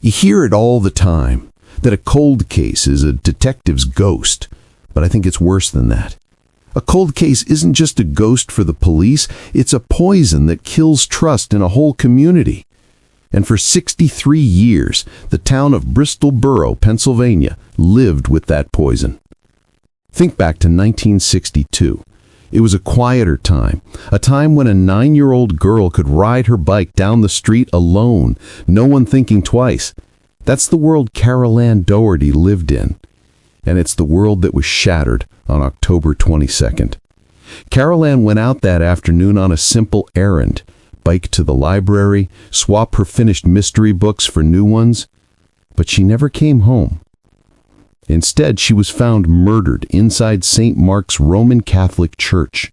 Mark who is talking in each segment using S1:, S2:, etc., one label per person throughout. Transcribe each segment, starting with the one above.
S1: You hear it all the time, that a cold case is a detective's ghost, but I think it's worse than that. A cold case isn't just a ghost for the police, it's a poison that kills trust in a whole community. And for 63 years, the town of Bristol Borough, Pennsylvania, lived with that poison. Think back to 1962. It was a quieter time, a time when a 9-year-old girl could ride her bike down the street alone, no one thinking twice. That's the world Carol Ann Dougherty lived in. And it's the world that was shattered on October 22nd. Carol Ann went out that afternoon on a simple errand, bike to the library, swap her finished mystery books for new ones, but she never came home. Instead, she was found murdered inside St. Mark's Roman Catholic Church.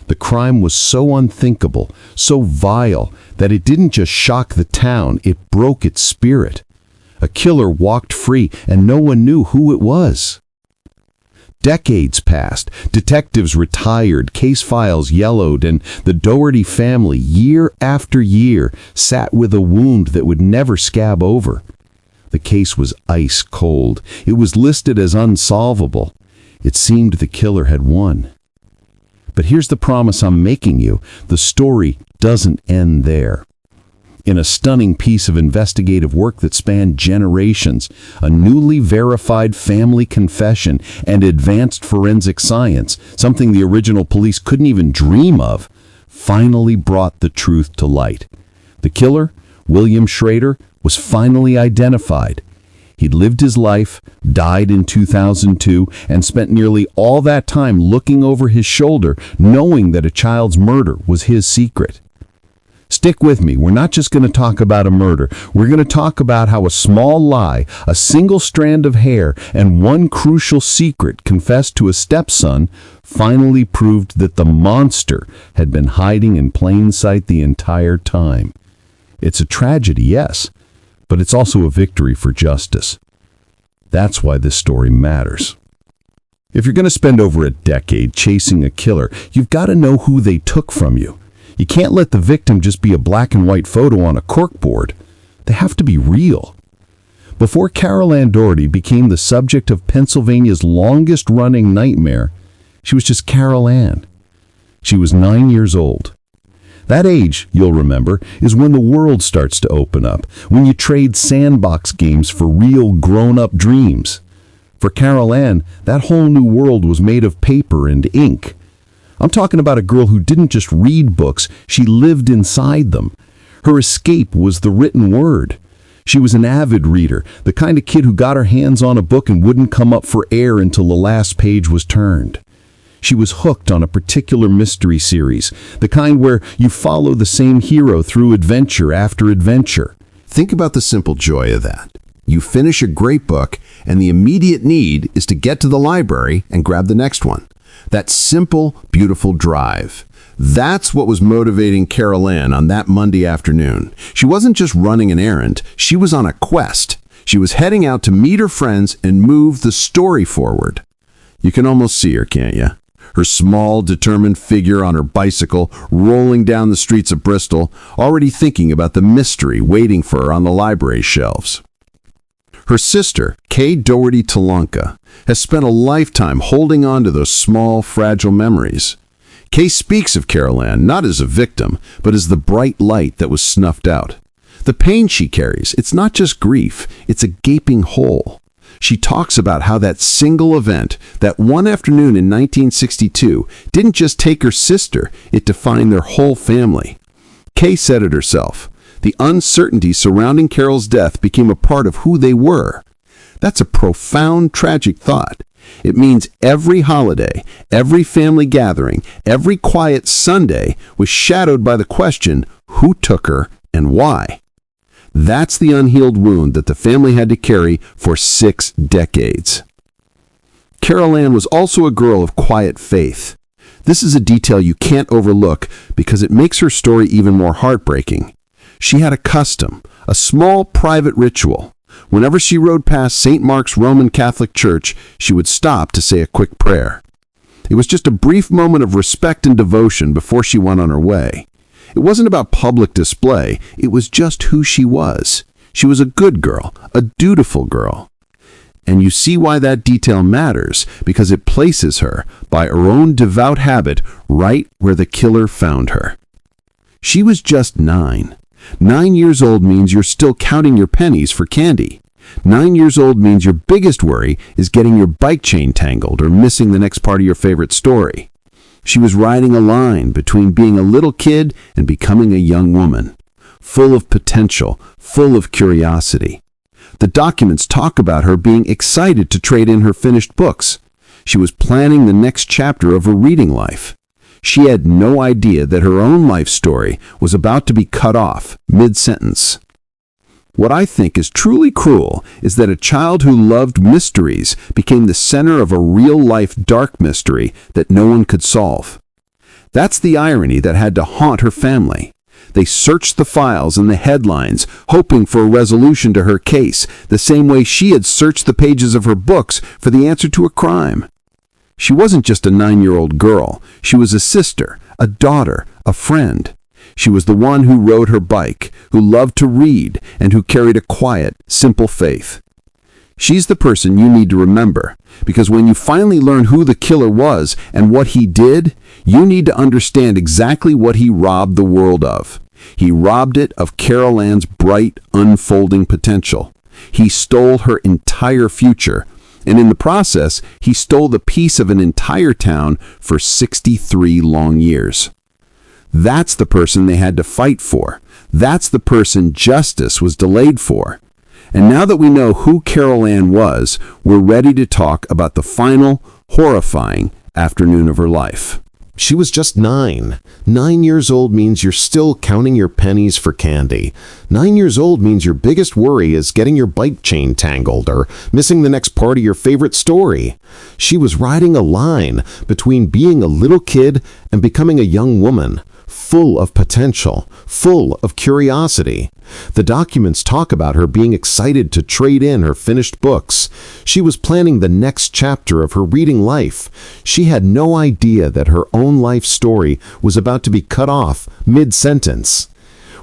S1: The crime was so unthinkable, so vile, that it didn't just shock the town, it broke its spirit. A killer walked free, and no one knew who it was. Decades passed, detectives retired, case files yellowed, and the Dougherty family, year after year, sat with a wound that would never scab over. The case was ice cold. It was listed as unsolvable. It seemed the killer had won. But here's the promise I'm making you. The story doesn't end there. In a stunning piece of investigative work that spanned generations, a newly verified family confession and advanced forensic science, something the original police couldn't even dream of, finally brought the truth to light. The killer, William Schrader, was finally identified. He'd lived his life, died in 2002, and spent nearly all that time looking over his shoulder, knowing that a child's murder was his secret. Stick with me. We're not just going to talk about a murder. We're going to talk about how a small lie, a single strand of hair, and one crucial secret confessed to a stepson finally proved that the monster had been hiding in plain sight the entire time. It's a tragedy, yes, but it's also a victory for justice. That's why this story matters. If you're going to spend over a decade chasing a killer, you've got to know who they took from you. You can't let the victim just be a black and white photo on a corkboard. They have to be real. Before Carol Ann Dougherty became the subject of Pennsylvania's longest-running nightmare, she was just Carol Ann. She was 9 years old. That age, you'll remember, is when the world starts to open up, when you trade sandbox games for real grown-up dreams. For Carol Ann, that whole new world was made of paper and ink. I'm talking about a girl who didn't just read books, she lived inside them. Her escape was the written word. She was an avid reader, the kind of kid who got her hands on a book and wouldn't come up for air until the last page was turned. She was hooked on a particular mystery series, the kind where you follow the same hero through adventure after adventure.
S2: Think about the simple joy of that. You finish a great book, and the immediate need is to get to the library and grab the next one. That simple, beautiful drive. That's what was motivating Carol Ann on that Monday afternoon. She wasn't just running an errand, she was on a quest. She was heading out to meet her friends and move the story forward. You can almost see her, can't you? Her small, determined figure on her bicycle, rolling down the streets of Bristol, already thinking about the mystery waiting for her on the library shelves. Her sister, Kay Dougherty Talanka, has spent a lifetime holding on to those small, fragile memories. Kay speaks of Carol Ann not as a victim, but as the bright light that was snuffed out. The pain she carries, it's not just grief, it's a gaping hole. She talks about how that single event, that one afternoon in 1962, didn't just take her sister, it defined their whole family. Kay said it herself. The uncertainty surrounding Carol's death became a part of who they were. That's a profound, tragic thought. It means every holiday, every family gathering, every quiet Sunday was shadowed by the question, who took her and why? That's the unhealed wound that the family had to carry for 6 decades. Carol Ann was also a girl of quiet faith. This is a detail you can't overlook because it makes her story even more heartbreaking. She had a custom, a small private ritual. Whenever she rode past St. Mark's Roman Catholic Church, she would stop to say a quick prayer. It was just a brief moment of respect and devotion before she went on her way. It wasn't about public display, it was just who she was. She was a good girl, a dutiful girl. And you see why that detail matters, because it places her, by her own devout habit, right where the killer found her. She was just 9. 9 years old means you're still counting your pennies for candy. 9 years old means your biggest worry is getting your bike chain tangled or missing the next part of your favorite story. She was riding a line between being a little kid and becoming a young woman, full of potential, full of curiosity. The documents talk about her being excited to trade in her finished books. She was planning the next chapter of her reading life. She had no idea that her own life story was about to be cut off mid-sentence. What I think is truly cruel is that a child who loved mysteries became the center of a real-life dark mystery that no one could solve. That's the irony that had to haunt her family. They searched the files and the headlines, hoping for a resolution to her case, the same way she had searched the pages of her books for the answer to a crime. She wasn't just a 9-year-old girl. She was a sister, a daughter, a friend. She was the one who rode her bike, who loved to read, and who carried a quiet, simple faith. She's the person you need to remember, because when you finally learn who the killer was and what he did, you need to understand exactly what he robbed the world of. He robbed it of Carol Ann's bright, unfolding potential. He stole her entire future, and in the process, he stole the peace of an entire town for 63 long years. That's the person they had to fight for. That's the person justice was delayed for. And now that we know who Carol Ann was, we're ready to talk about the final, horrifying afternoon of her life.
S1: She was just 9. 9 years old means you're still counting your pennies for candy. 9 years old means your biggest worry is getting your bike chain tangled or missing the next part of your favorite story. She was riding a line between being a little kid and becoming a young woman, full of potential, full of curiosity. The documents talk about her being excited to trade in her finished books. She was planning the next chapter of her reading life. She had no idea that her own life story was about to be cut off mid-sentence.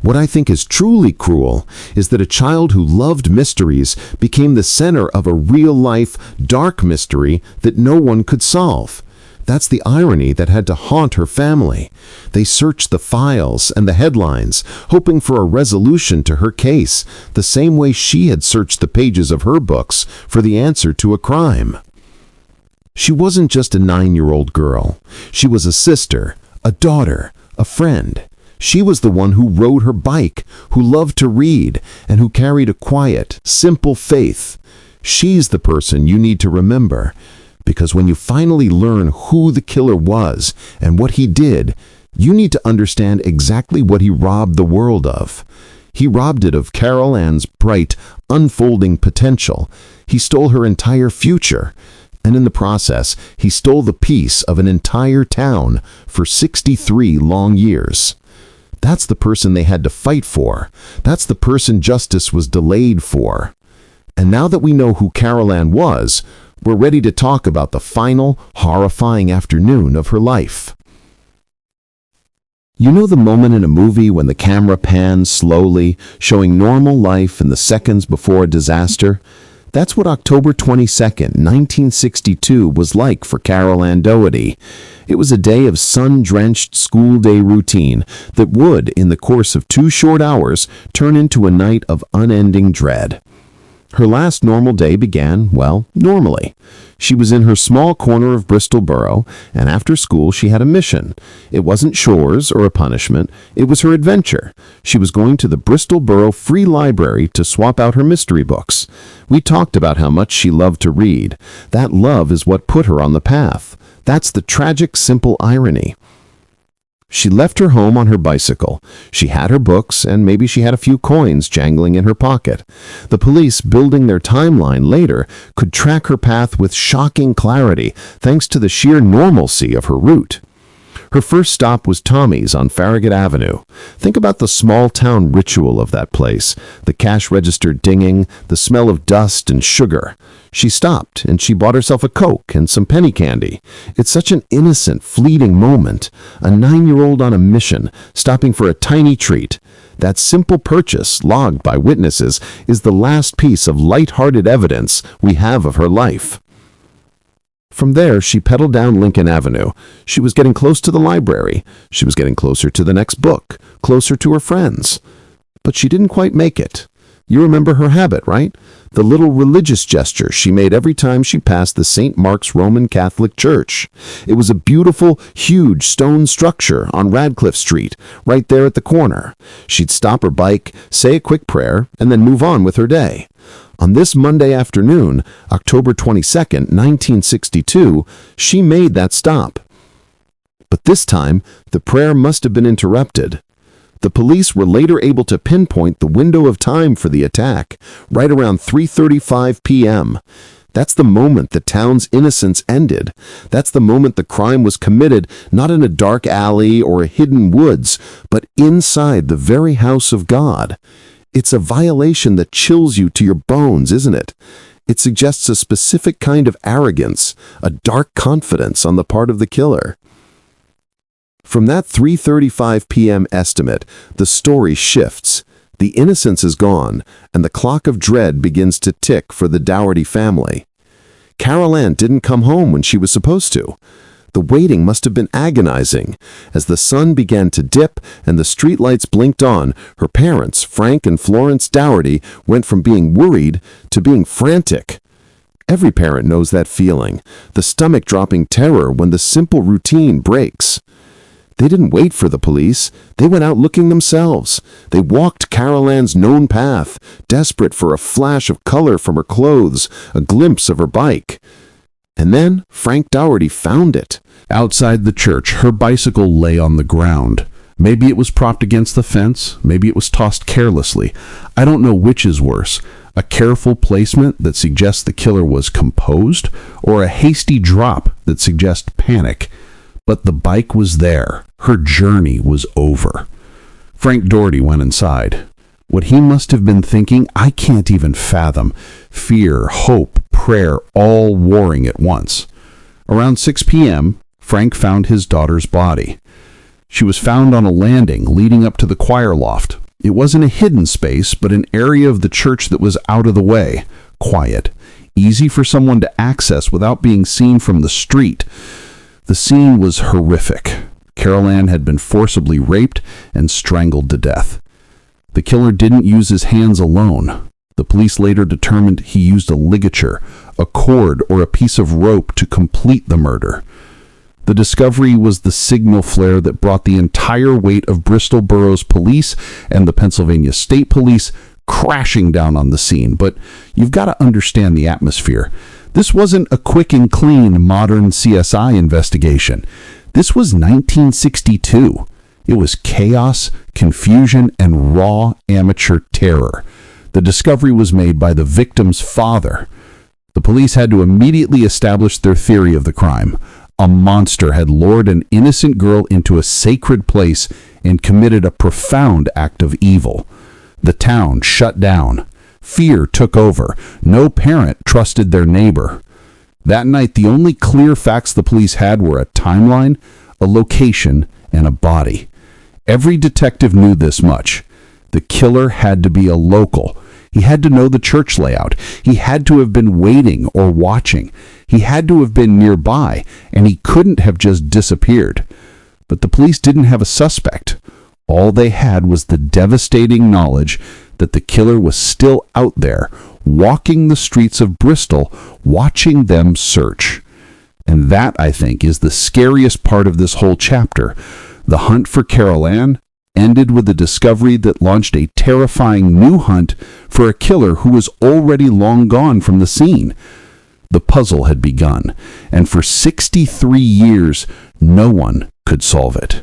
S1: What I think is truly cruel is that a child who loved mysteries became the center of a real-life, dark mystery that no one could solve. That's the irony that had to haunt her family. They searched the files and the headlines, hoping for a resolution to her case, the same way she had searched the pages of her books for the answer to a crime. She wasn't just a 9-year-old girl. She was a sister, a daughter, a friend. She was the one who rode her bike, who loved to read, and who carried a quiet, simple faith. She's the person you need to remember. Because when you finally learn who the killer was and what he did, you need to understand exactly what he robbed the world of. He robbed it of Carol Ann's bright, unfolding potential. He stole her entire future. And in the process, he stole the peace of an entire town for 63 long years. That's the person they had to fight for. That's the person justice was delayed for. And now that we know who Carol Ann was, we're ready to talk about the final, horrifying afternoon of her life. You know the moment in a movie when the camera pans slowly, showing normal life in the seconds before a disaster? That's what October 22nd, 1962 was like for Carol Ann Dougherty. It was a day of sun-drenched school day routine that would, in the course of 2 short hours, turn into a night of unending dread. Her last normal day began, well, normally. She was in her small corner of Bristol Borough, and after school she had a mission. It wasn't chores or a punishment, it was her adventure. She was going to the Bristol Borough Free Library to swap out her mystery books. We talked about how much she loved to read. That love is what put her on the path. That's the tragic, simple irony. She left her home on her bicycle. She had her books, and maybe she had a few coins jangling in her pocket. The police, building their timeline later, could track her path with shocking clarity thanks to the sheer normalcy of her route. Her first stop was Tommy's on Farragut Avenue. Think about the small-town ritual of that place, the cash register dinging, the smell of dust and sugar. She stopped, and she bought herself a Coke and some penny candy. It's such an innocent, fleeting moment. A 9-year-old on a mission, stopping for a tiny treat.
S2: That simple purchase, logged by witnesses, is the last piece of light-hearted evidence we have of her life. From there, she pedaled down Lincoln Avenue. She was getting close to the library. She was getting closer to the next book, closer to her friends. But she didn't quite make it. You remember her habit, right? The little religious gesture she made every time she passed the St. Mark's Roman Catholic Church. It was a beautiful, huge stone structure on Radcliffe Street, right there at the corner. She'd stop her bike, say a quick prayer, and then move on with her day. On this Monday afternoon, October 22nd, 1962, she made that stop. But this time, the prayer must have been interrupted. The police were later able to pinpoint the window of time for the attack, right around 3:35 p.m. That's the moment the town's innocence ended. That's the moment the crime was committed, not in a dark alley or a hidden woods, but inside the very house of God. It's a violation that chills you to your bones, isn't it? It suggests a specific kind of arrogance, a dark confidence on the part of the killer. From that 3:35 p.m. estimate, the story shifts. The innocence is gone, and the clock of dread begins to tick for the Dougherty family. Carol Ann didn't come home when she was supposed to. The waiting must have been agonizing. As the sun began to dip and the streetlights blinked on, her parents, Frank and Florence Dougherty, went from being worried to being frantic. Every parent knows that feeling, the stomach-dropping terror when the simple routine breaks. They didn't wait for the police. They went out looking themselves. They walked Carol Ann's known path, desperate for a flash of color from her clothes, a glimpse of her bike. And then Frank Dougherty found it.
S1: Outside the church, her bicycle lay on the ground. Maybe it was propped against the fence. Maybe it was tossed carelessly. I don't know which is worse. A careful placement that suggests the killer was composed, or a hasty drop that suggests panic. But the bike was there. Her journey was over. Frank Dougherty went inside. What he must have been thinking, I can't even fathom. Fear, hope, prayer, all warring at once. Around 6 p.m., Frank found his daughter's body. She was found on a landing leading up to the choir loft. It wasn't a hidden space, but an area of the church that was out of the way, quiet, easy for someone to access without being seen from the street. The scene was horrific. Carol Ann had been forcibly raped and strangled to death. The killer didn't use his hands alone. The police later determined he used a ligature, a cord, or a piece of rope to complete the murder. The discovery was the signal flare that brought the entire weight of Bristol Borough's police and the Pennsylvania State Police crashing down on the scene. But you've got to understand the atmosphere. This wasn't a quick and clean modern CSI investigation. This was 1962. It was chaos, confusion, and raw amateur terror. The discovery was made by the victim's father. The police had to immediately establish their theory of the crime. A monster had lured an innocent girl into a sacred place and committed a profound act of evil. The town shut down. Fear took over. No parent trusted their neighbor. That night, the only clear facts the police had were a timeline, a location, and a body. Every detective knew this much. The killer had to be a local. He had to know the church layout. He had to have been waiting or watching. He had to have been nearby, and he couldn't have just disappeared. But the police didn't have a suspect. All they had was the devastating knowledge that the killer was still out there, walking the streets of Bristol, watching them search. And that, I think, is the scariest part of this whole chapter. The hunt for Carol Ann ended with a discovery that launched a terrifying new hunt for a killer who was already long gone from the scene. The puzzle had begun, and for 63 years, no one could solve it.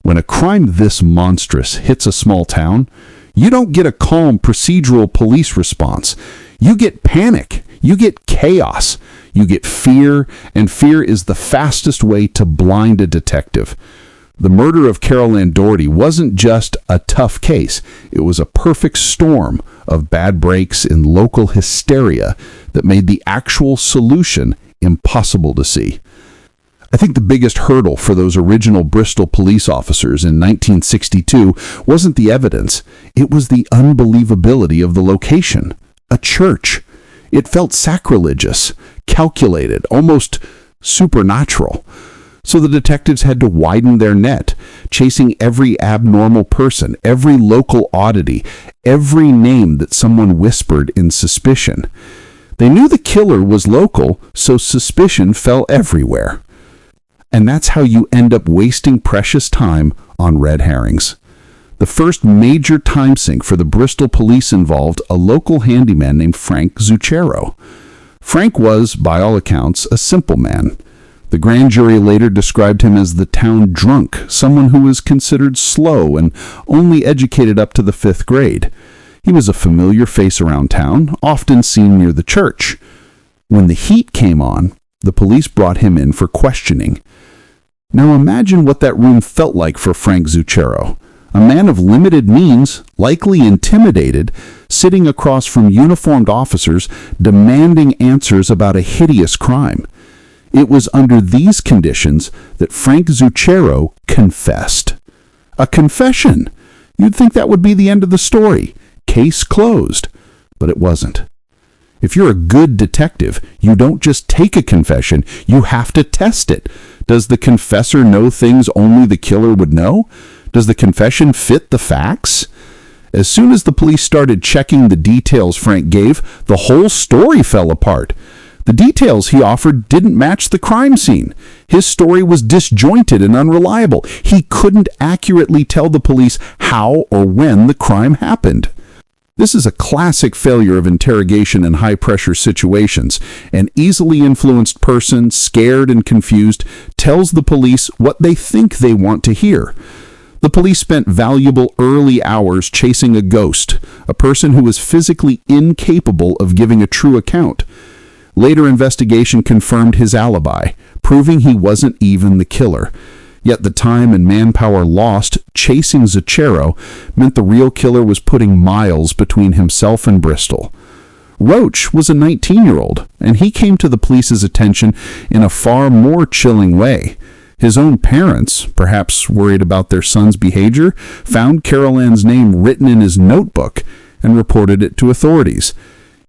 S1: When a crime this monstrous hits a small town, you don't get a calm procedural police response. You get panic. You get chaos. You get fear, and fear is the fastest way to blind a detective. The murder of Carol Ann Dougherty wasn't just a tough case. It was a perfect storm of bad breaks and local hysteria that made the actual solution impossible to see. I think the biggest hurdle for those original Bristol police officers in 1962 wasn't the evidence, it was the unbelievability of the location. A church. It felt sacrilegious, calculated, almost supernatural. So the detectives had to widen their net, chasing every abnormal person, every local oddity, every name that someone whispered in suspicion. They knew the killer was local, so suspicion fell everywhere. And that's how you end up wasting precious time on red herrings. The first major time sink for the Bristol police involved a local handyman named Frank Zucchero. Frank was, by all accounts, a simple man. The grand jury later described him as the town drunk, someone who was considered slow and only educated up to the 5th grade. He was a familiar face around town, often seen near the church. When the heat came on, the police brought him in for questioning. Now imagine what that room felt like for Frank Zucchero, a man of limited means, likely intimidated, sitting across from uniformed officers demanding answers about a hideous crime. It was under these conditions that Frank Zucchero confessed. A confession! You'd think that would be the end of the story. Case closed. But it wasn't. If you're a good detective, you don't just take a confession, you have to test it. Does the confessor know things only the killer would know? Does the confession fit the facts? As soon as the police started checking the details Frank gave, the whole story fell apart. The details he offered didn't match the crime scene. His story was disjointed and unreliable. He couldn't accurately tell the police how or when the crime happened. This is a classic failure of interrogation in high-pressure situations. An easily influenced person, scared and confused, tells the police what they think they want to hear. The police spent valuable early hours chasing a ghost, a person who was physically incapable of giving a true account. Later investigation confirmed his alibi, proving he wasn't even the killer. Yet the time and manpower lost chasing Zucchero meant the real killer was putting miles between himself and Bristol. Roach was a 19-year-old, and he came to the police's attention in a far more chilling way. His own parents, perhaps worried about their son's behavior, found Carol Ann's name written in his notebook and reported it to authorities.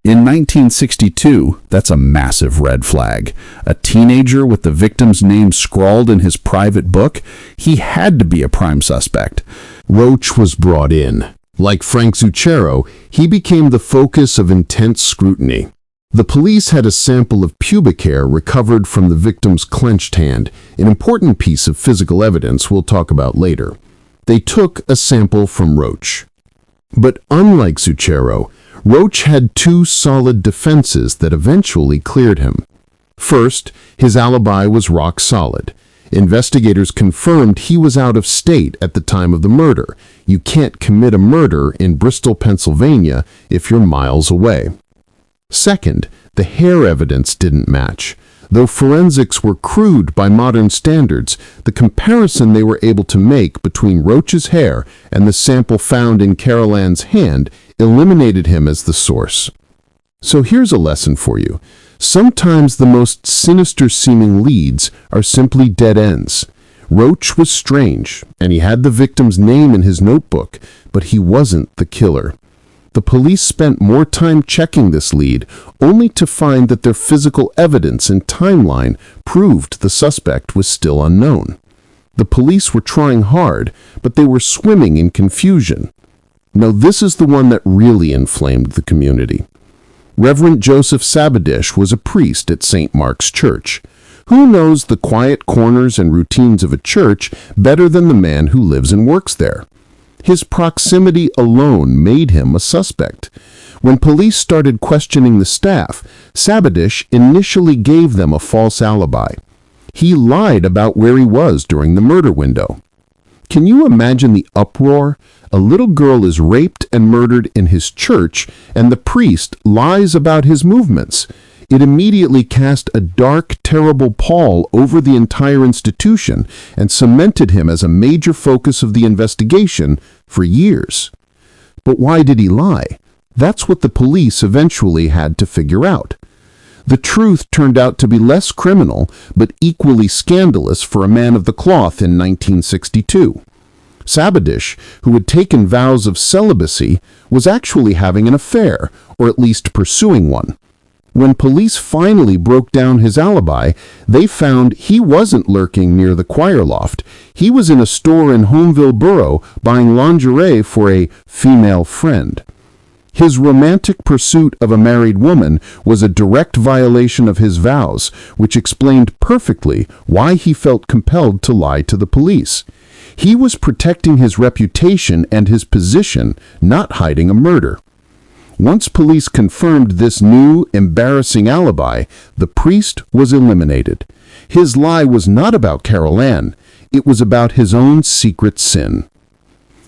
S1: In 1962, that's a massive red flag. A teenager with the victim's name scrawled in his private book, he had to be a prime suspect.
S2: Roach was brought in. Like Frank Zucchero, he became the focus of intense scrutiny. The police had a sample of pubic hair recovered from the victim's clenched hand, an important piece of physical evidence we'll talk about later. They took a sample from Roach. But unlike Zucchero, Roach had two solid defenses that eventually cleared him. First, his alibi was rock solid. Investigators confirmed he was out of state at the time of the murder. You can't commit a murder in Bristol, Pennsylvania if you're miles away. Second, the hair evidence didn't match. Though forensics were crude by modern standards, the comparison they were able to make between Roach's hair and the sample found in Carol Ann's hand eliminated him as the source. So here's a lesson for you. Sometimes the most sinister-seeming leads are simply dead ends. Roach was strange, and he had the victim's name in his notebook, but he wasn't the killer. The police spent more time checking this lead, only to find that their physical evidence and timeline proved the suspect was still unknown. The police were trying hard, but they were swimming in confusion. Now this is the one that really inflamed the community. Reverend Joseph Sabadish was a priest at St. Mark's Church. Who knows the quiet corners and routines of a church better than the man who lives and works there? His proximity alone made him a suspect. When police started questioning the staff, Sabadish initially gave them a false alibi. He lied about where he was during the murder window. Can you imagine the uproar? A little girl is raped and murdered in his church, and the priest lies about his movements. It immediately cast a dark, terrible pall over the entire institution and cemented him as a major focus of the investigation for years. But why did he lie? That's what the police eventually had to figure out.
S1: The truth turned out to be less criminal, but equally scandalous for a man of the cloth in 1962. Sabadish, who had taken vows of celibacy, was actually having an affair, or at least pursuing one. When police finally broke down his alibi, they found he wasn't lurking near the choir loft. He was in a store in Bristol Borough buying lingerie for a female friend. His romantic pursuit of a married woman was a direct violation of his vows, which explained perfectly why he felt compelled to lie to the police. He was protecting his reputation and his position, not hiding a murder. Once police confirmed this new, embarrassing alibi, the priest was eliminated. His lie was not about Carol Ann. It was about his own secret sin.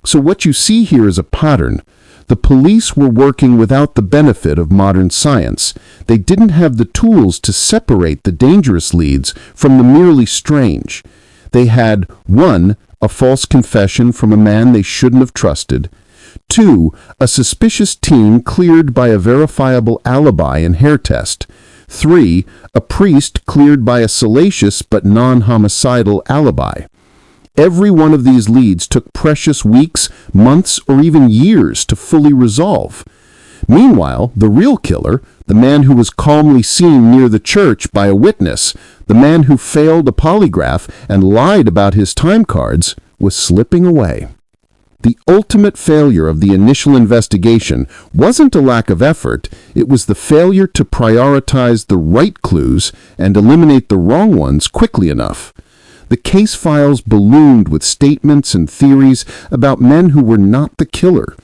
S1: So what you see here is a pattern. The police were working without the benefit of modern science. They didn't have the tools to separate the dangerous leads from the merely strange. They had 1. A false confession from a man they shouldn't have trusted. 2. A suspicious teen cleared by a verifiable alibi and hair test. 3. A priest cleared by a salacious but non-homicidal alibi. Every one of these leads took precious weeks, months, or even years to fully resolve. Meanwhile, the real killer, the man who was calmly seen near the church by a witness, the man who failed a polygraph and lied about his time cards, was slipping away. The ultimate failure of the initial investigation wasn't a lack of effort, it was the failure to prioritize the right clues and eliminate the wrong ones quickly enough. The case files ballooned with statements and theories about men who were not the killer.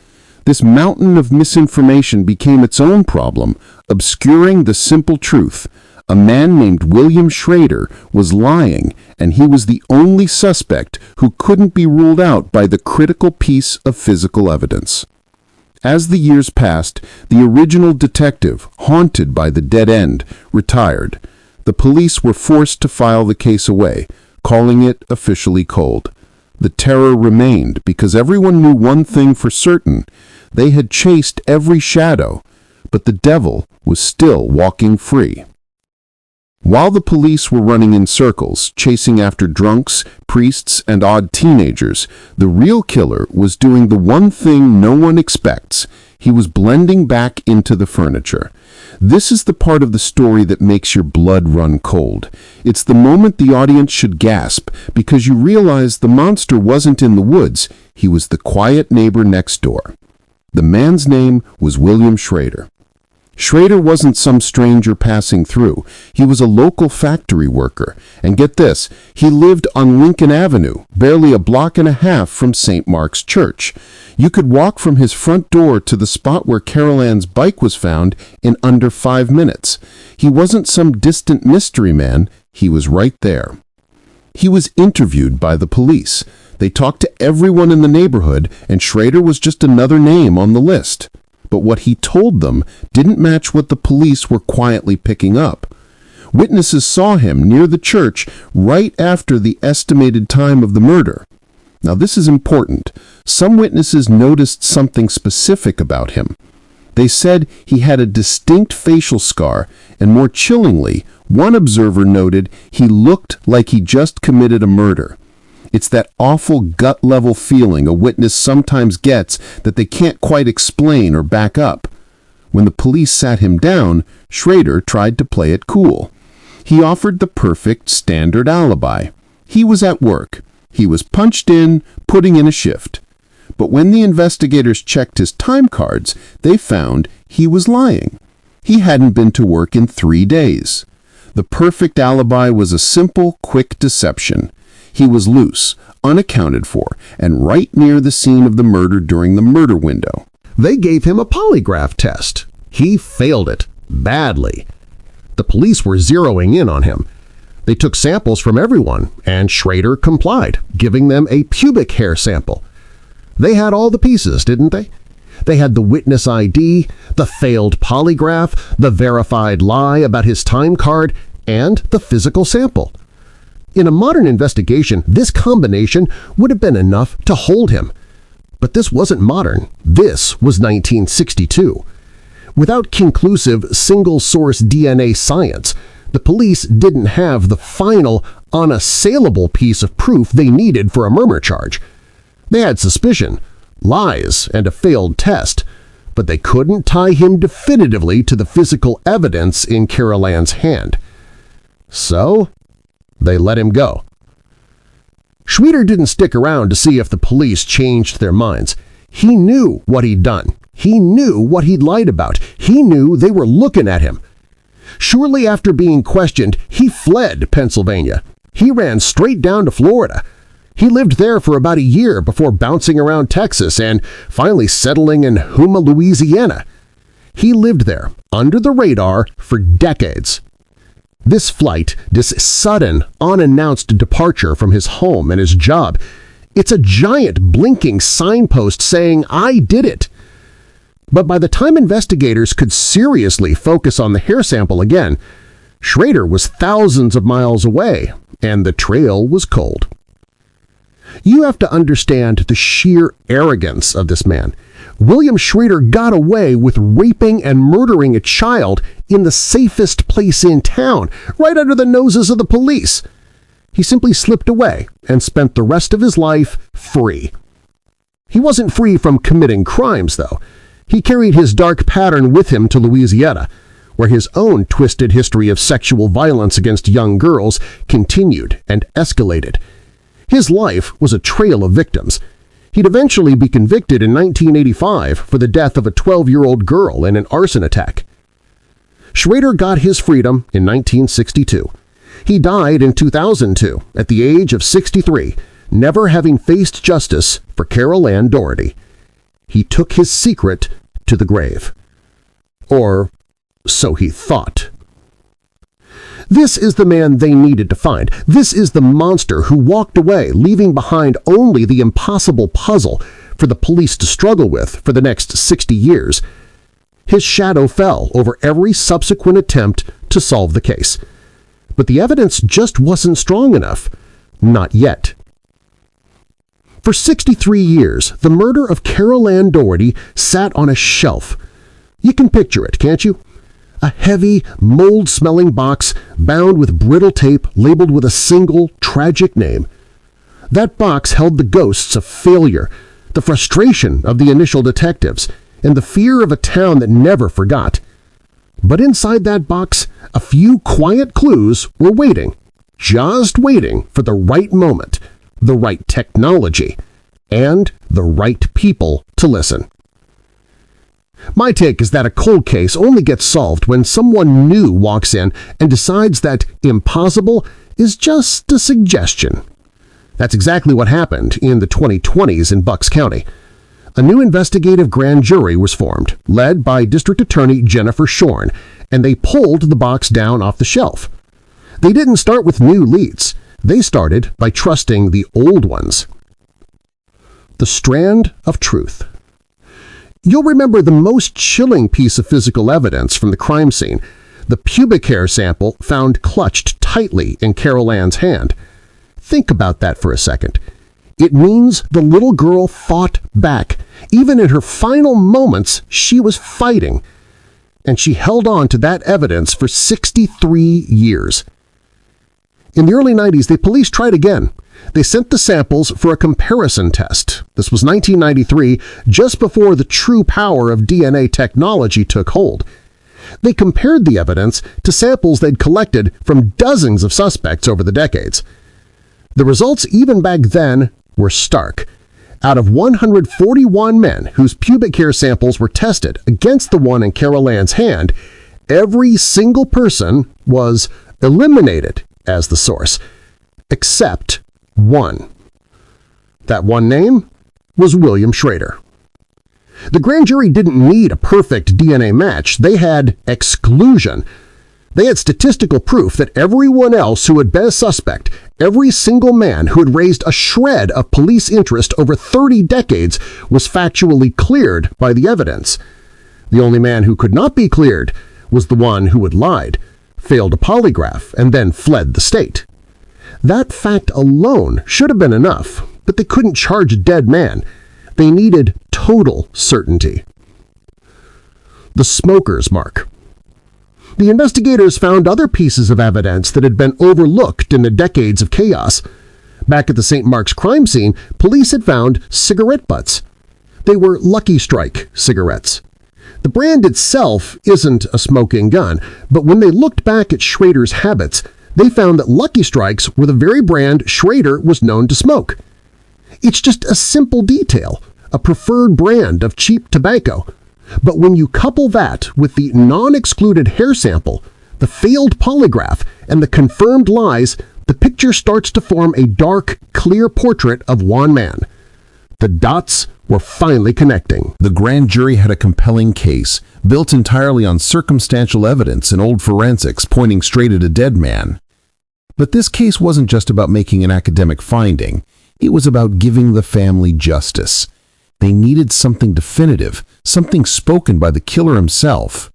S1: This mountain of misinformation became its own problem, obscuring the simple truth. A man named William Schrader was lying, and he was the only suspect who couldn't be ruled out by the critical piece of physical evidence. As the years passed, the original detective, haunted by the dead end, retired. The police were forced to file the case away, calling it officially cold. The terror remained because everyone knew one thing for certain. They had chased every shadow, but the devil was still walking free. While the police were running in circles, chasing after drunks, priests, and odd teenagers, the real killer was doing the one thing no one expects. He was blending back into the furniture. This is the part of the story that makes your blood run cold. It's the moment the audience should gasp, because you realize the monster wasn't in the woods, he was the quiet neighbor next door. The man's name was William Schrader. Schrader wasn't some stranger passing through. He was a local factory worker. And get this, he lived on Lincoln Avenue, barely a block and a half from St. Mark's Church. You could walk from his front door to the spot where Carol Ann's bike was found in under 5 minutes. He wasn't some distant mystery man. He was right there. He was interviewed by the police. They talked to everyone in the neighborhood, and Schrader was just another name on the list. But what he told them didn't match what the police were quietly picking up. Witnesses saw him near the church right after the estimated time of the murder. Now this is important. Some witnesses noticed something specific about him. They said he had a distinct facial scar, and more chillingly, one observer noted he looked like he just committed a murder. It's that awful gut-level feeling a witness sometimes gets that they can't quite explain or back up. When the police sat him down, Schrader tried to play it cool. He offered the perfect standard alibi. He was at work. He was punched in, putting in a shift. But when the investigators checked his time cards, they found he was lying. He hadn't been to work in 3 days. The perfect alibi was a simple, quick deception. He was loose, unaccounted for, and right near the scene of the murder during the murder window.
S2: They gave him a polygraph test. He failed it badly. The police were zeroing in on him. They took samples from everyone, and Schrader complied, giving them a pubic hair sample. They had all the pieces, didn't they? They had the witness ID, the failed polygraph, the verified lie about his time card, and the physical sample. In a modern investigation, this combination would have been enough to hold him. But this wasn't modern. This was 1962.
S3: Without conclusive single-source DNA science, the police didn't have the final, unassailable piece of proof they needed for a murder charge. They had suspicion, lies, and a failed test, but they couldn't tie him definitively to the physical evidence in Carol Ann's hand. So, they let him go. Schrader didn't stick around to see if the police changed their minds. He knew what he'd done. He knew what he'd lied about. He knew they were looking at him. Shortly after being questioned, he fled Pennsylvania. He ran straight down to Florida. He lived there for about a year before bouncing around Texas and finally settling in Houma, Louisiana. He lived there, under the radar, for decades. This flight, this sudden, unannounced departure from his home and his job, it's a giant blinking signpost saying, "I did it." But by the time investigators could seriously focus on the hair sample again, Schrader was thousands of miles away, and the trail was cold. You have to understand the sheer arrogance of this man. William Schrader got away with raping and murdering a child in the safest place in town, right under the noses of the police. He simply slipped away and spent the rest of his life free. He wasn't free from committing crimes, though. He carried his dark pattern with him to Louisiana, where his own twisted history of sexual violence against young girls continued and escalated. His life was a trail of victims. He'd eventually be convicted in 1985 for the death of a 12-year-old girl in an arson attack. Schrader got his freedom in 1962. He died in 2002 at the age of 63, never having faced justice for Carol Ann Dougherty. He took his secret to the grave. Or so he thought. This is the man they needed to find. This is the monster who walked away, leaving behind only the impossible puzzle for the police to struggle with for the next 60 years. His shadow fell over every subsequent attempt to solve the case. But the evidence just wasn't strong enough. Not yet. For 63 years, the murder of Carol Ann Dougherty sat on a shelf. You can picture it, can't you? A heavy, mold-smelling box bound with brittle tape labeled with a single, tragic name. That box held the ghosts of failure, the frustration of the initial detectives, and the fear of a town that never forgot. But inside that box, a few quiet clues were waiting, just waiting for the right moment, the right technology, and the right people to listen. My take is that a cold case only gets solved when someone new walks in and decides that impossible is just a suggestion. That's exactly what happened in the 2020s in Bucks County. A new investigative grand jury was formed, led by District Attorney Jennifer Shorn, and they pulled the box down off the shelf. They didn't start with new leads. They started by trusting the old ones. The strand of truth. You'll remember the most chilling piece of physical evidence from the crime scene, the pubic hair sample found clutched tightly in Carol Ann's hand. Think about that for a second. It means the little girl fought back. Even in her final moments, she was fighting. And she held on to that evidence for 63 years. In the early 90s, the police tried again. They sent the samples for a comparison test. This was 1993, just before the true power of DNA technology took hold. They compared the evidence to samples they'd collected from dozens of suspects over the decades. The results, even back then, were stark. Out of 141 men whose pubic hair samples were tested against the one in Carol Ann's hand, every single person was eliminated as the source, except one. That one name was William Schrader. The grand jury didn't need a perfect DNA match. They had exclusion. They had statistical proof that everyone else who had been a suspect, every single man who had raised a shred of police interest over 30 decades, was factually cleared by the evidence. The only man who could not be cleared was the one who had lied, failed a polygraph, and then fled the state. That fact alone should have been enough, but they couldn't charge a dead man. They needed total certainty. The the smoker's mark. The investigators found other pieces of evidence that had been overlooked in the decades of chaos. Back at the St. Mark's crime scene, police had found cigarette butts. They were Lucky Strike cigarettes. The brand itself isn't a smoking gun, but when they looked back at Schrader's habits, they found that Lucky Strikes were the very brand Schrader was known to smoke. It's just a simple detail, a preferred brand of cheap tobacco. But when you couple that with the non-excluded hair sample, the failed polygraph, and the confirmed lies, the picture starts to form a dark, clear portrait of one man. The dots were finally connecting.
S1: The grand jury had a compelling case, built entirely on circumstantial evidence and old forensics pointing straight at a dead man. But this case wasn't just about making an academic finding. It was about giving the family justice. They needed something definitive, something spoken by the killer himself.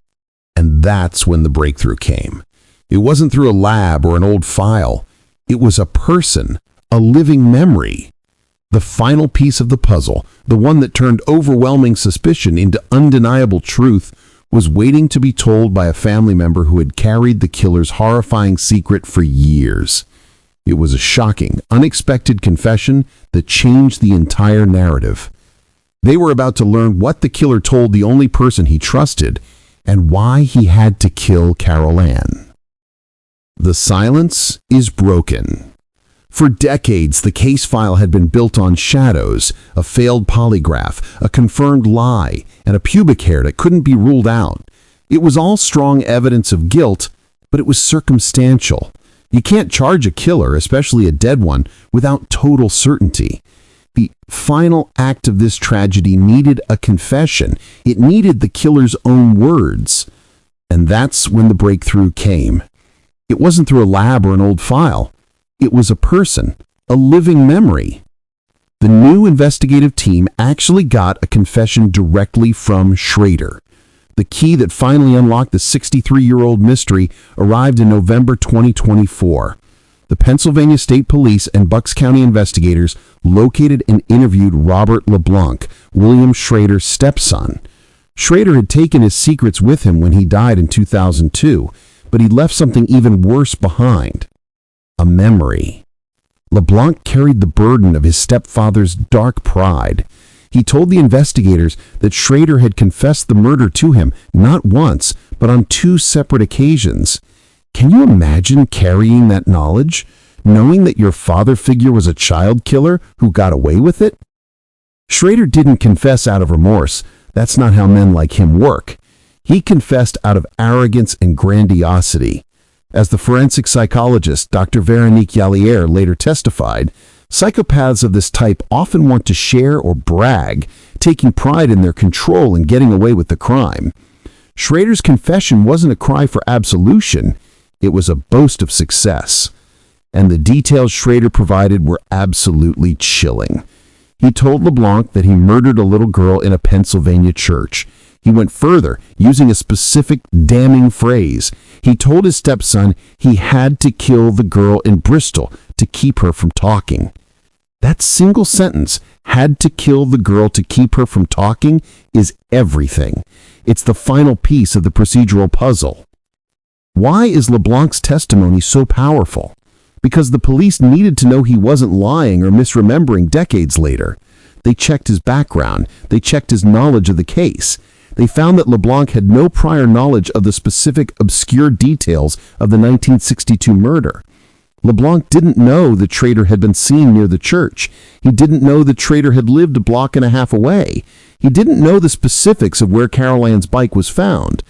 S1: And that's when the breakthrough came. It wasn't through a lab or an old file. It was a person, a living memory. The final piece of the puzzle, the one that turned overwhelming suspicion into undeniable truth, was waiting to be told by a family member who had carried the killer's horrifying secret for years. It was a shocking, unexpected confession that changed the entire narrative. They were about to learn what the killer told the only person he trusted and why he had to kill Carol Ann. The silence is broken. For decades, the case file had been built on shadows, a failed polygraph, a confirmed lie, and a pubic hair that couldn't be ruled out. It was all strong evidence of guilt, but it was circumstantial. You can't charge a killer, especially a dead one, without total certainty. The final act of this tragedy needed a confession. It needed the killer's own words. And that's when the breakthrough came. It wasn't through a lab or an old file. It was a person, a living memory. The new investigative team actually got a confession directly from Schrader. The key that finally unlocked the 63-year-old mystery arrived in November 2024. The Pennsylvania State Police and Bucks County investigators located and interviewed Robert LeBlanc, William Schrader's stepson. Schrader had taken his secrets with him when he died in 2002, but he left something even worse behind. A memory. LeBlanc carried the burden of his stepfather's dark pride. He told the investigators that Schrader had confessed the murder to him not once, but on 2 separate occasions. Can you imagine carrying that knowledge, knowing that your father figure was a child killer who got away with it? Schrader didn't confess out of remorse. That's not how men like him work. He confessed out of arrogance and grandiosity. As the forensic psychologist Dr. Veronique Yallier later testified, psychopaths of this type often want to share or brag, taking pride in their control and getting away with the crime. Schrader's confession wasn't a cry for absolution. It was a boast of success. And the details Schrader provided were absolutely chilling. He told LeBlanc that he murdered a little girl in a Pennsylvania church. He went further, using a specific damning phrase. He told his stepson he had to kill the girl in Bristol to keep her from talking. That single sentence, had to kill the girl to keep her from talking, is everything. It's the final piece of the procedural puzzle. Why is LeBlanc's testimony so powerful? Because the police needed to know he wasn't lying or misremembering decades later. They checked his background. They checked his knowledge of the case. They found that LeBlanc had no prior knowledge of the specific obscure details of the 1962 murder. LeBlanc didn't know that Schrader had been seen near the church. He didn't know that Schrader had lived a block and a half away. He didn't know the specifics of where Carol Ann's bike was found.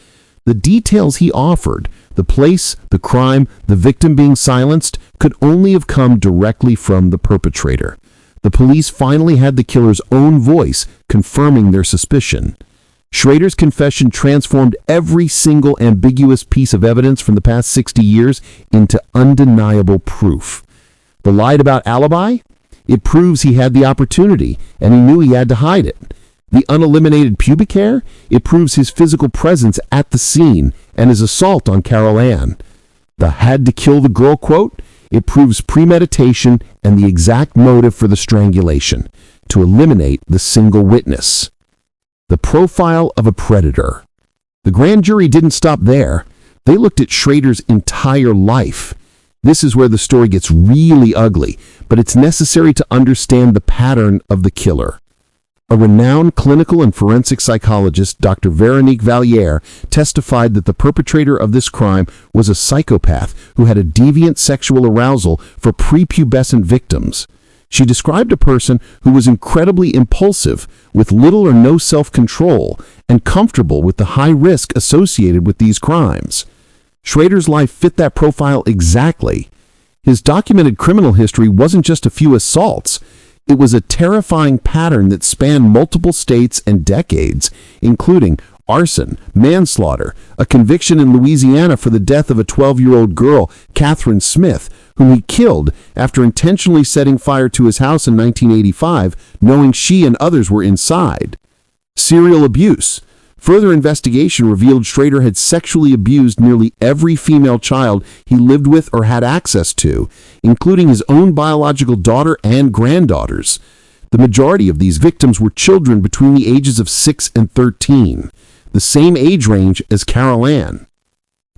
S1: The details he offered, the place, the crime, the victim being silenced, could only have come directly from the perpetrator. The police finally had the killer's own voice confirming their suspicion. Schrader's confession transformed every single ambiguous piece of evidence from the past 60 years into undeniable proof. The lied about alibi? It proves he had the opportunity, and he knew he had to hide it. The uneliminated pubic hair? It proves his physical presence at the scene and his assault on Carol Ann. The had to kill the girl quote? It proves premeditation and the exact motive for the strangulation, to eliminate the single witness. The profile of a predator.
S3: The grand jury didn't stop there. They looked at Schrader's entire life. This is where the story gets really ugly, but it's necessary to understand the pattern of the killer. A renowned clinical and forensic psychologist, Dr. Veronique Valliere, testified that the perpetrator of this crime was a psychopath who had a deviant sexual arousal for prepubescent victims. She described a person who was incredibly impulsive, with little or no self-control, and comfortable with the high risk associated with these crimes. Schrader's life fit that profile exactly. His documented criminal history wasn't just a few assaults. It was a terrifying pattern that spanned multiple states and decades, including arson, manslaughter, a conviction in Louisiana for the death of a 12-year-old girl, Catherine Smith, whom he killed after intentionally setting fire to his house in 1985, knowing she and others were inside. Serial abuse. Further investigation revealed Schrader had sexually abused nearly every female child he lived with or had access to, including his own biological daughter and granddaughters. The majority of these victims were children between the ages of 6 and 13, the same age range as Carol Ann.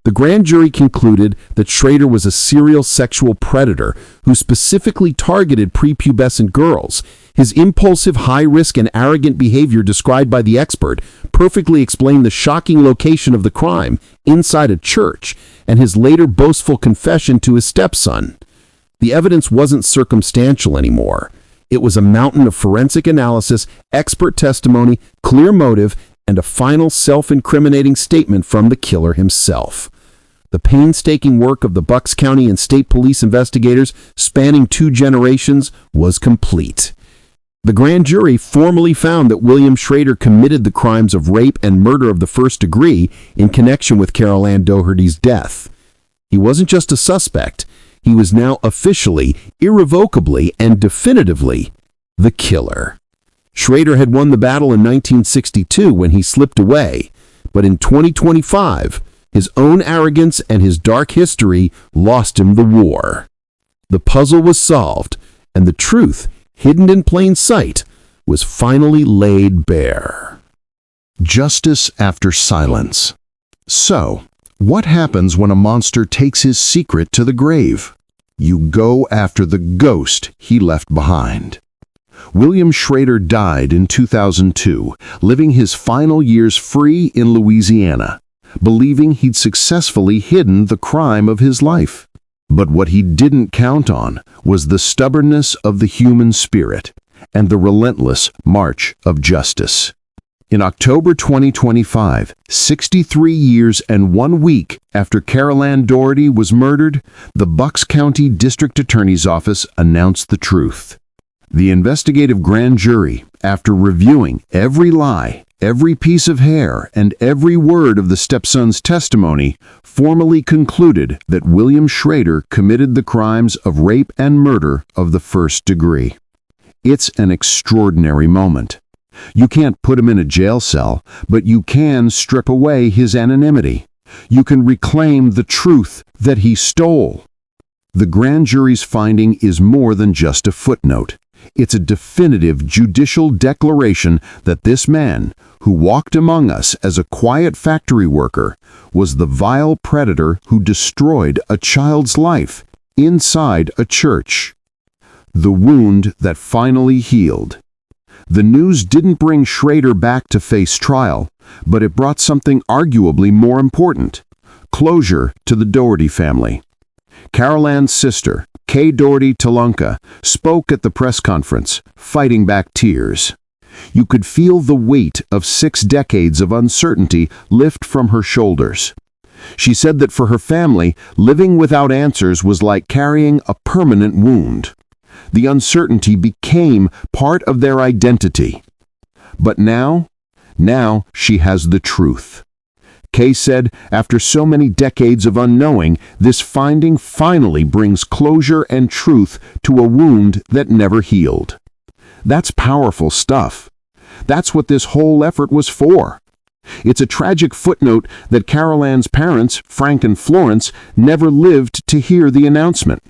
S3: The grand jury concluded that Schrader was a serial sexual predator who specifically targeted prepubescent girls. His impulsive, high-risk, and arrogant behavior described by the expert perfectly explained the shocking location of the crime inside a church and his later boastful confession to his stepson. The evidence wasn't circumstantial anymore. It was a mountain of forensic analysis, expert testimony, clear motive, and a final self-incriminating statement from the killer himself. The painstaking work of the Bucks County and state police investigators, spanning 2 generations, was complete. The grand jury formally found that William Schrader committed the crimes of rape and murder of the first degree in connection with Carol Ann Dougherty's death. He wasn't just a suspect. He was now officially, irrevocably, and definitively the killer. Schrader had won the battle in 1962 when he slipped away, but in 2025, his own arrogance and his dark history lost him the war. The puzzle was solved, and the truth, hidden in plain sight, was finally laid bare.
S1: Justice after silence. So, what happens when a monster takes his secret to the grave? You go after the ghost he left behind. William Schrader died in 2002, living his final years free in Louisiana, believing he'd successfully hidden the crime of his life. But what he didn't count on was the stubbornness of the human spirit and the relentless march of justice. In October 2025, 63 years and 1 week after Carol Ann Dougherty was murdered, the Bucks County District Attorney's Office announced the truth. The investigative grand jury, after reviewing every lie, every piece of hair, and every word of the stepson's testimony, formally concluded that William Schrader committed the crimes of rape and murder of the first degree. It's an extraordinary moment. You can't put him in a jail cell, but you can strip away his anonymity. You can reclaim the truth that he stole. The grand jury's finding is more than just a footnote. It's a definitive judicial declaration that this man, who walked among us as a quiet factory worker, was the vile predator who destroyed a child's life inside a church. The wound that finally healed. The news didn't bring Schrader back to face trial, but it brought something arguably more important: closure to the Dougherty family. Carol Ann's sister, Kay Dougherty Talunka, spoke at the press conference, fighting back tears. You could feel the weight of 6 decades of uncertainty lift from her shoulders. She said that for her family, living without answers was like carrying a permanent wound. The uncertainty became part of their identity. But now she has the truth. Kay said, after so many decades of unknowing, this finding finally brings closure and truth to a wound that never healed. That's powerful stuff. That's what this whole effort was for. It's a tragic footnote that Carol Ann's parents, Frank and Florence, never lived to hear the announcement.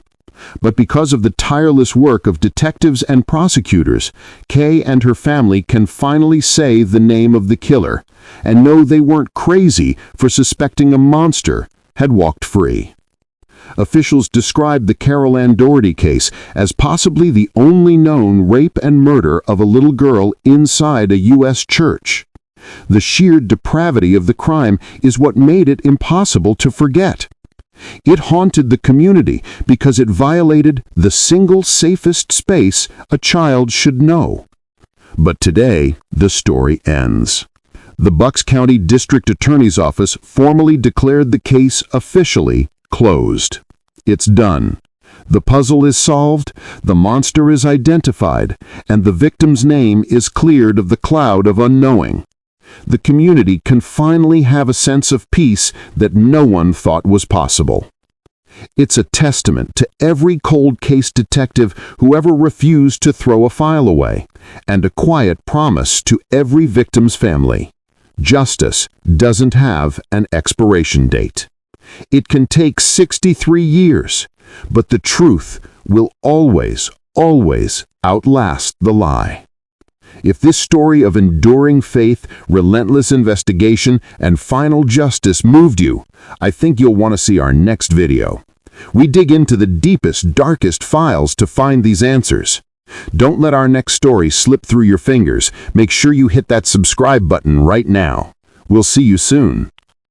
S1: But because of the tireless work of detectives and prosecutors, Kay and her family can finally say the name of the killer and know they weren't crazy for suspecting a monster had walked free. Officials described the Carol Ann Dougherty case as possibly the only known rape and murder of a little girl inside a U.S. church. The sheer depravity of the crime is what made it impossible to forget. It haunted the community because it violated the single safest space a child should know. But today, the story ends. The Bucks County District Attorney's Office formally declared the case officially closed. It's done. The puzzle is solved, the monster is identified, and the victim's name is cleared of the cloud of unknowing. The community can finally have a sense of peace that no one thought was possible. It's a testament to every cold case detective who ever refused to throw a file away, and a quiet promise to every victim's family. Justice doesn't have an expiration date. It can take 63 years, but the truth will always, always outlast the lie. If this story of enduring faith, relentless investigation, and final justice moved you, I think you'll want to see our next video. We dig into the deepest, darkest files to find these answers. Don't let our next story slip through your fingers. Make sure you hit that subscribe button right now. We'll see you soon.